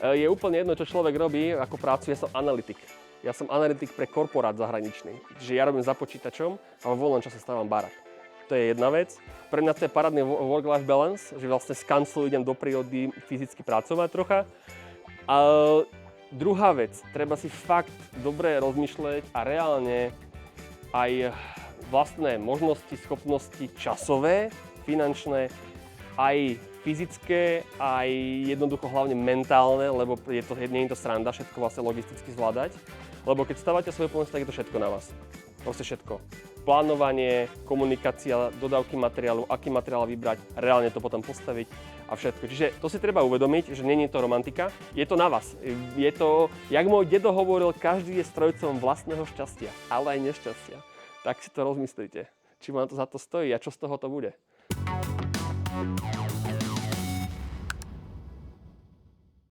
Je úplne jedno, čo človek robí, ako prácu, ja som analytik. Ja som analytik pre korporát zahraničný. Čiže ja robím za počítačom a vo voľnom čase stávam barák. To je jedna vec. Pre mňa to je parádny work-life balance, že vlastne z kanclu idem do prírody fyzicky pracovať trocha. A druhá vec, treba si fakt dobre rozmýšľať a reálne aj vlastné možnosti, schopnosti časové, finančné, aj fyzické, aj jednoducho hlavne mentálne, lebo nie je to sranda všetko vlastne logisticky zvládať. Lebo keď stávate svoje pomoc, tak je to všetko na vás. Proste všetko. Plánovanie, komunikácia, dodávky materiálu, aký materiál vybrať, reálne to potom postaviť a všetko. Čiže to si treba uvedomiť, že nie je to romantika, je to na vás. Je to, jak môj dedo hovoril, každý je strojcom vlastného šťastia, ale aj nešťastia. Tak si to rozmyslite, či vám to za to stojí a čo z toho to bude.